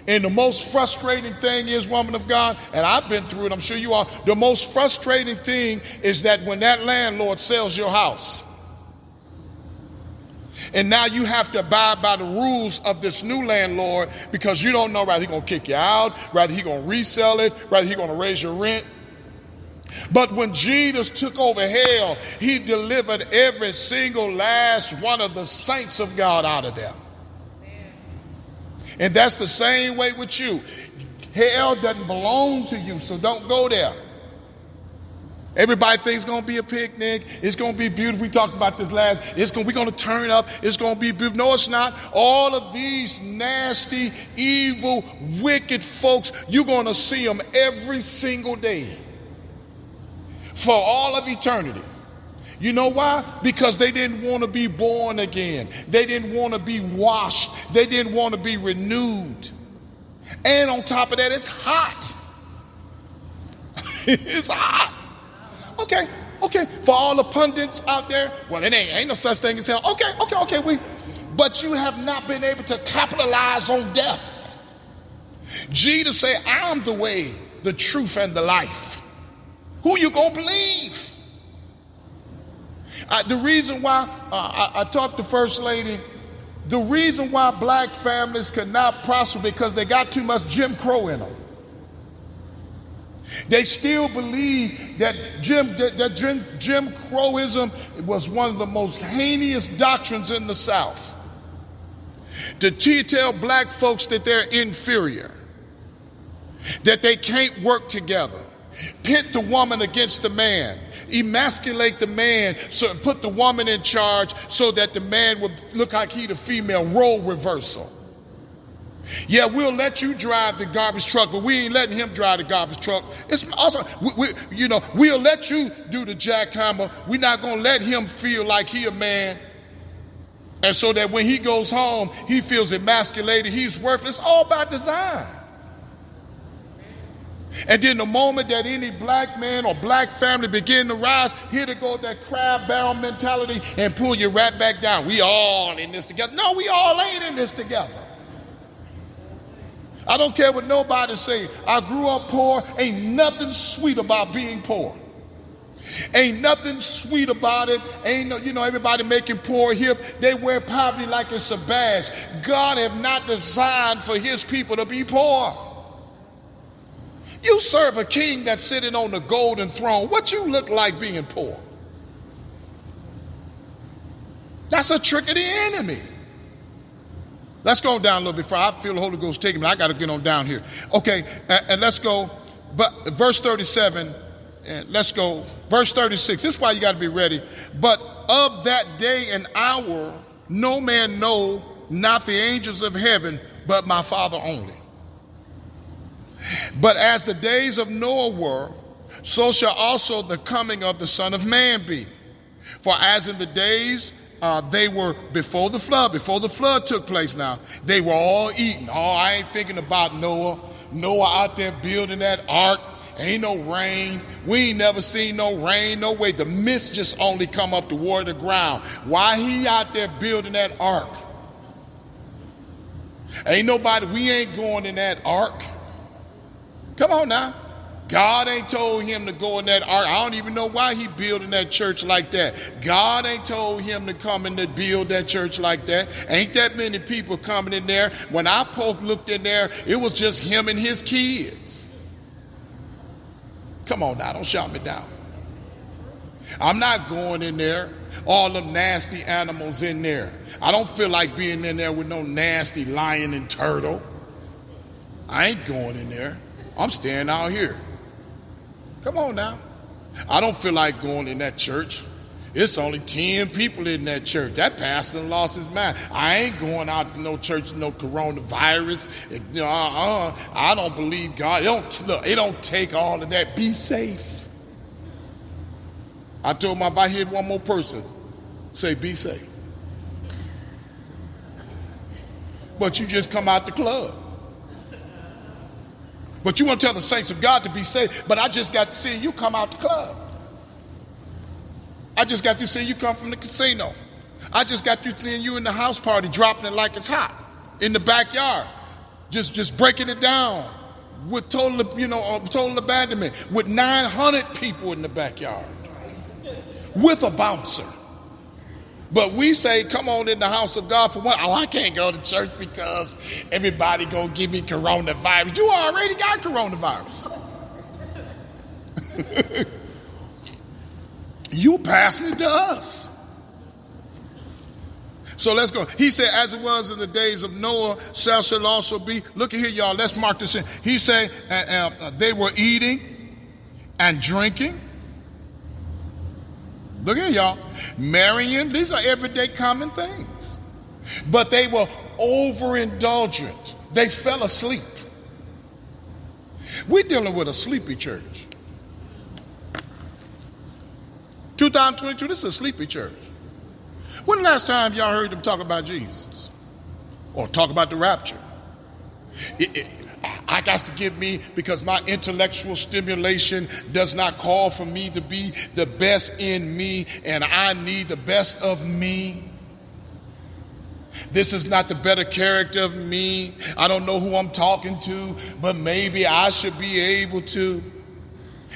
And the most frustrating thing is, woman of God, and I've been through it, I'm sure you are, the most frustrating thing is that when that landlord sells your house, and now you have to abide by the rules of this new landlord because you don't know whether he's going to kick you out, whether he's going to resell it, whether he's going to raise your rent. But when Jesus took over hell, he delivered every single last one of the saints of God out of there. And that's the same way with you. Hell doesn't belong to you, so don't go there. Everybody thinks it's going to be a picnic. It's going to be beautiful. We talked about this last. We're going to turn up. It's going to be beautiful. No, it's not. All of these nasty, evil, wicked folks, you're going to see them every single day for all of eternity. You know why? Because they didn't want to be born again. They didn't want to be washed. They didn't want to be renewed. And on top of that, it's hot. It's hot. Okay. For all the pundits out there, well, it ain't no such thing as hell. Okay. But you have not been able to capitalize on death. Jesus said, I'm the way, the truth, and the life. Who you gonna believe? The reason why I talked to First Lady, the reason why black families cannot prosper because they got too much Jim Crow in them. They still believe that Jim Crowism was one of the most heinous doctrines in the South. To tell black folks that they're inferior, that they can't work together, pit the woman against the man, emasculate the man, so put the woman in charge so that the man would look like he the female, role reversal. Yeah, we'll let you drive the garbage truck, but we ain't letting him drive the garbage truck. It's also, we'll let you do the jackhammer. We're not going to let him feel like he a man. And so that when he goes home, he feels emasculated, he's worthless. It's all by design. And then the moment that any black man or black family begin to rise, here to go that crab barrel mentality and pull you right back down. We all in this together. No, we all ain't in this together. I don't care what nobody say. I grew up poor. Ain't nothing sweet about being poor. Ain't nothing sweet about it. Ain't no, everybody making poor hip. They wear poverty like it's a badge. God have not designed for his people to be poor. You serve a king that's sitting on the golden throne. What you look like being poor? That's a trick of the enemy. Let's go down a little bit further. I feel the Holy Ghost taking me. I got to get on down here. Okay, and let's go. But verse 37, and let's go. Verse 36, this is why you got to be ready. But of that day and hour, no man know, not the angels of heaven, but my Father only. But as the days of Noah were, so shall also the coming of the Son of Man be. For as in the days they were before the flood took place now, they were all eating. Oh, I ain't thinking about Noah. Noah out there building that ark. Ain't no rain. We ain't never seen no rain, no way. The mist just only come up to water the ground. Why he out there building that ark? Ain't nobody, we ain't going in that ark. Come on now. God ain't told him to go in that ark. I don't even know why he building that church like that. God ain't told him to come in and build that church like that. Ain't that many people coming in there. When I looked in there, it was just him and his kids. Come on now, don't shout me down. I'm not going in there. All them nasty animals in there. I don't feel like being in there with no nasty lion and turtle. I ain't going in there. I'm staying out here. Come on now. I don't feel like going in that church. It's only 10 people in that church. That pastor lost his mind. I ain't going out to no church, no coronavirus. I don't believe God. It don't take all of that. Be safe. I told my, if I hear one more person say, be safe. But you just come out the club. But you want to tell the saints of God to be safe, but I just got to see you come out the club. I just got to see you come from the casino. I just got to see you in the house party dropping it like it's hot in the backyard. just breaking it down with total abandonment, with 900 people in the backyard, with a bouncer. But we say, come on in the house of God for one. Oh, I can't go to church because everybody gonna give me coronavirus. You already got coronavirus. You passing it to us. So let's go. He said, as it was in the days of Noah, so shall also be. Look at here, y'all. Let's mark this in. He said, they were eating and drinking. Look here, y'all. Marrying. These are everyday common things. But they were overindulgent. They fell asleep. We're dealing with a sleepy church. 2022, this is a sleepy church. When the last time y'all heard them talk about Jesus? Or talk about the rapture? I got to give me, because my intellectual stimulation does not call for me to be the best in me, and I need the best of me. This is not the better character of me. I don't know who I'm talking to, but maybe I should be able to.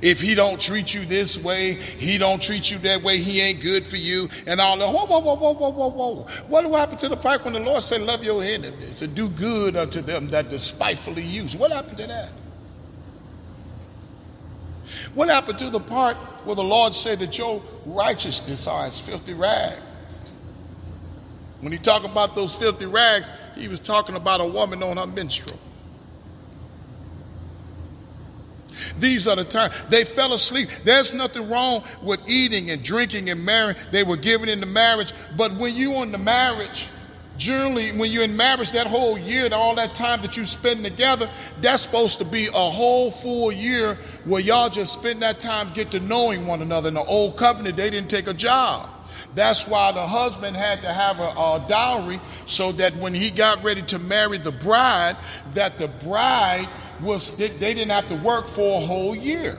If he don't treat you this way, he don't treat you that way, he ain't good for you, and all that. Whoa. What happened to the part when the Lord said, love your enemies and do good unto them that despitefully use? What happened to that? What happened to the part where the Lord said that your righteousness are as filthy rags? When he talked about those filthy rags, he was talking about a woman on her menstrual. These are the times. They fell asleep. There's nothing wrong with eating and drinking and marrying. They were given into marriage. But when you're in the marriage, generally when you're in marriage, that whole year and all that time that you spend together, that's supposed to be a whole full year where y'all just spend that time get to knowing one another. In the old covenant, they didn't take a job. That's why the husband had to have a dowry, so that when he got ready to marry the bride, that the bride they didn't have to work for a whole year.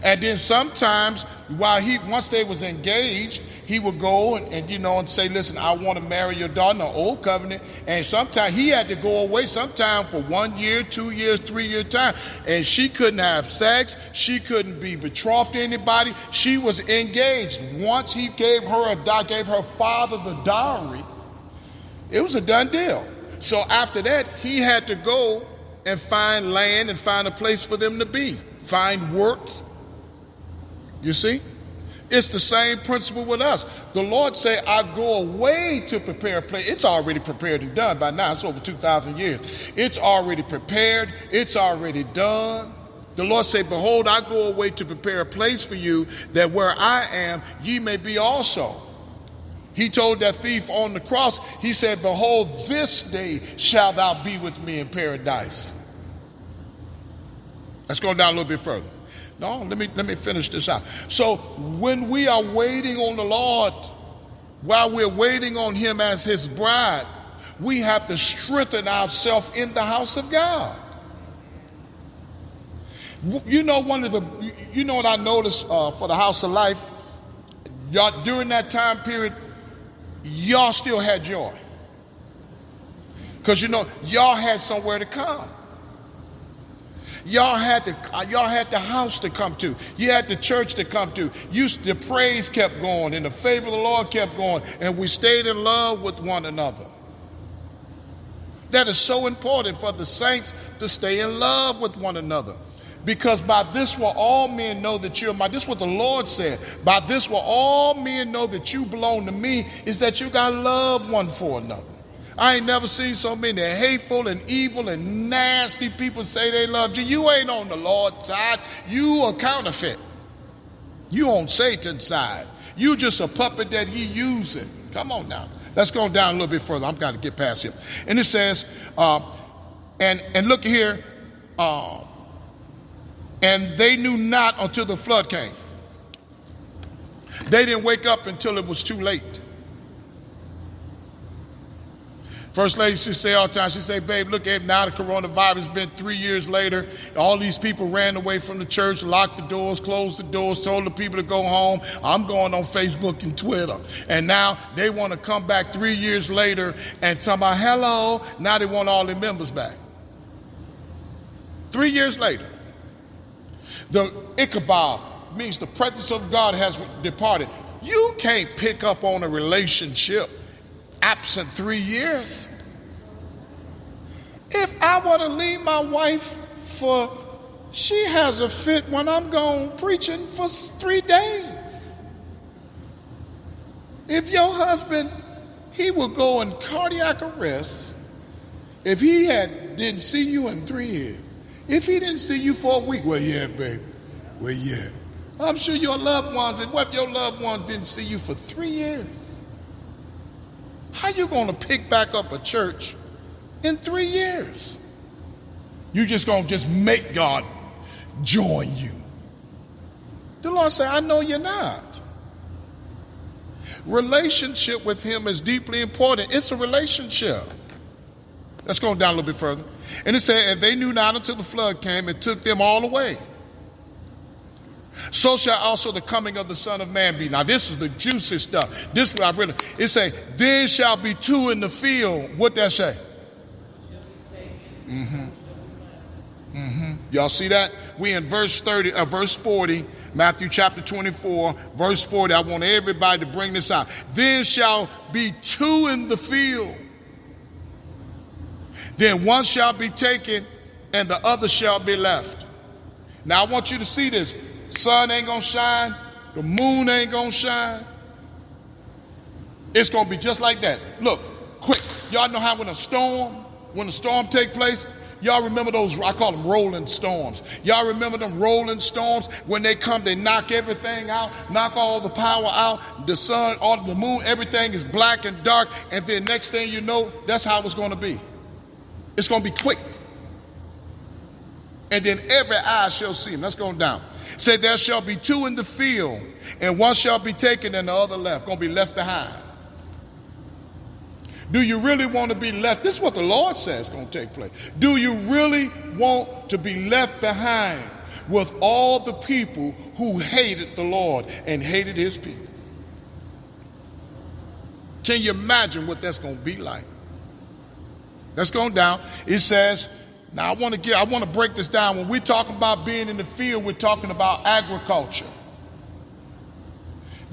And then sometimes once they was engaged, he would go and say, listen, I want to marry your daughter in the old covenant. And sometimes he had to go away sometime for 1 year, 2 years, 3 year time. And she couldn't have sex. She couldn't be betrothed to anybody. She was engaged. Once he gave her father the dowry, it was a done deal. So after that, he had to go and find land and find a place for them to be. Find work. You see? It's the same principle with us. The Lord said, I go away to prepare a place. It's already prepared and done by now. It's over 2,000 years. It's already prepared. It's already done. The Lord said, behold, I go away to prepare a place for you, that where I am, ye may be also. He told that thief on the cross, he said, behold, this day shalt thou be with me in paradise. Let's go down a little bit further. No, let me finish this out. So when we are waiting on the Lord, while we're waiting on him as his bride, we have to strengthen ourselves in the house of God. You know what I noticed for the House of Life? Y'all, during that time period, y'all still had joy. Because y'all had somewhere to come. Y'all had the house to come to. You had the church to come to. The praise kept going and the favor of the Lord kept going, and we stayed in love with one another. That is so important for the saints to stay in love with one another. Because by this will all men know that you're mine. This is what the Lord said. By this will all men know that you belong to me, is that you got love one for another. I ain't never seen so many hateful and evil and nasty people say they love you. You ain't on the Lord's side. You a counterfeit. You on Satan's side. You just a puppet that he using. Come on now. Let's go down a little bit further. I've got to get past here. And it says, and look here, and they knew not until the flood came. They didn't wake up until it was too late. First lady, she say all the time, she say, babe, look at now the coronavirus been 3 years later. All these people ran away from the church, locked the doors, closed the doors, told the people to go home. I'm going on Facebook and Twitter. And now they want to come back 3 years later and talk about, hello. Now they want all their members back. 3 years later. The Ichabod means the presence of God has departed. You can't pick up on a relationship absent 3 years. If I were to leave my wife she has a fit when I'm gone preaching for 3 days. If your husband, he will go in cardiac arrest if he didn't see you in 3 years. If he didn't see you for a week, well, yeah, baby. Well, yeah. I'm sure your loved ones, and what if your loved ones didn't see you for 3 years? How you going to pick back up a church in 3 years? You just going to make God join you. The Lord said, I know you're not. Relationship with him is deeply important. It's a relationship. Let's go down a little bit further. And it said, and they knew not until the flood came and took them all away. So shall also the coming of the Son of Man be. Now this is the juicy stuff. This is what I really, it say, then shall be two in the field. What that say? Y'all see that? We in verse 40, Matthew chapter 24, verse 40. I want everybody to bring this out. Then shall be two in the field. Then one shall be taken and the other shall be left. Now I want you to see this. Sun ain't gonna shine. The moon ain't gonna shine. It's gonna be just like that. Look, quick. Y'all know how when the storm take place, y'all remember those, I call them rolling storms. Y'all remember them rolling storms? When they come, they knock everything out, knock all the power out, the sun, all the moon, everything is black and dark, and then next thing you know, that's how it's gonna be. It's gonna be quick. And then every eye shall see him. Let's go down. Say, there shall be two in the field, and one shall be taken and the other left. Going to be left behind. Do you really want to be left? This is what the Lord says is going to take place. Do you really want to be left behind with all the people who hated the Lord and hated his people? Can you imagine what that's going to be like? Let's go down. It says, now I want to break this down. When we're talking about being in the field, we're talking about agriculture.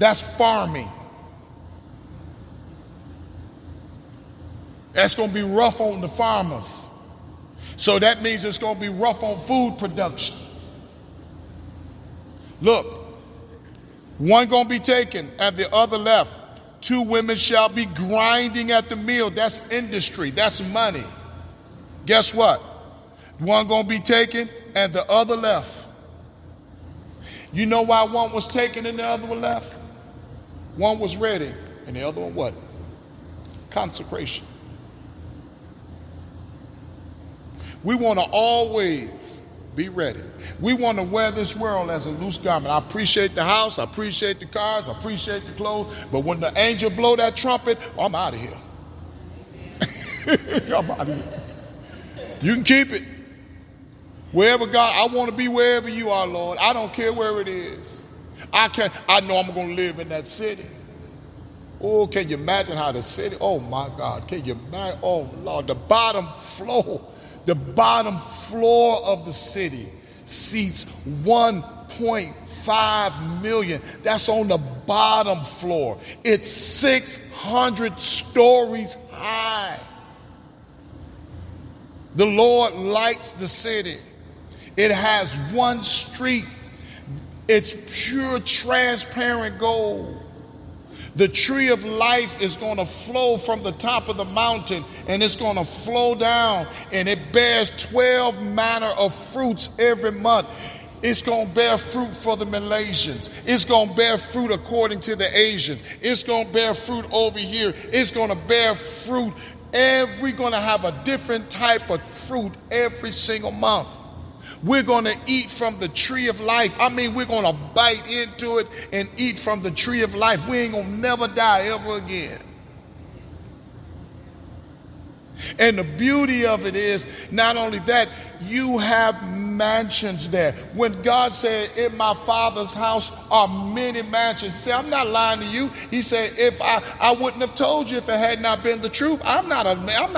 That's farming. That's going to be rough on the farmers. So that means it's going to be rough on food production. Look, one going to be taken and the other left. Two women shall be grinding at the mill. That's industry. That's money. Guess what? One going to be taken and the other left. You know why one was taken and the other one left? One was ready and the other one wasn't. Consecration. We want to always be ready. We want to wear this world as a loose garment. I appreciate the house. I appreciate the cars. I appreciate the clothes. But when the angel blow that trumpet, I'm out of here. I'm out of here. You can keep it. Wherever God, I want to be wherever you are, Lord. I don't care where it is. I know I'm going to live in that city. Oh, can you imagine how the city, oh my God, can you imagine, oh Lord, the bottom floor of the city seats 1.5 million. That's on the bottom floor. It's 600 stories high. The Lord lights the city. It has one street. It's pure, transparent gold. The tree of life is going to flow from the top of the mountain, and it's going to flow down, and it bears 12 manner of fruits every month. It's going to bear fruit for the Malaysians. It's going to bear fruit according to the Asians. It's going to bear fruit over here. It's going to bear fruit. We're going to have a different type of fruit every single month. We're going to eat from the tree of life. I mean, we're going to bite into it and eat from the tree of life. We ain't going to never die ever again. And the beauty of it is, not only that, you have mansions there. When God said, in my Father's house are many mansions, he said, I'm not lying to you. He said, if I wouldn't have told you if it had not been the truth. I'm not a man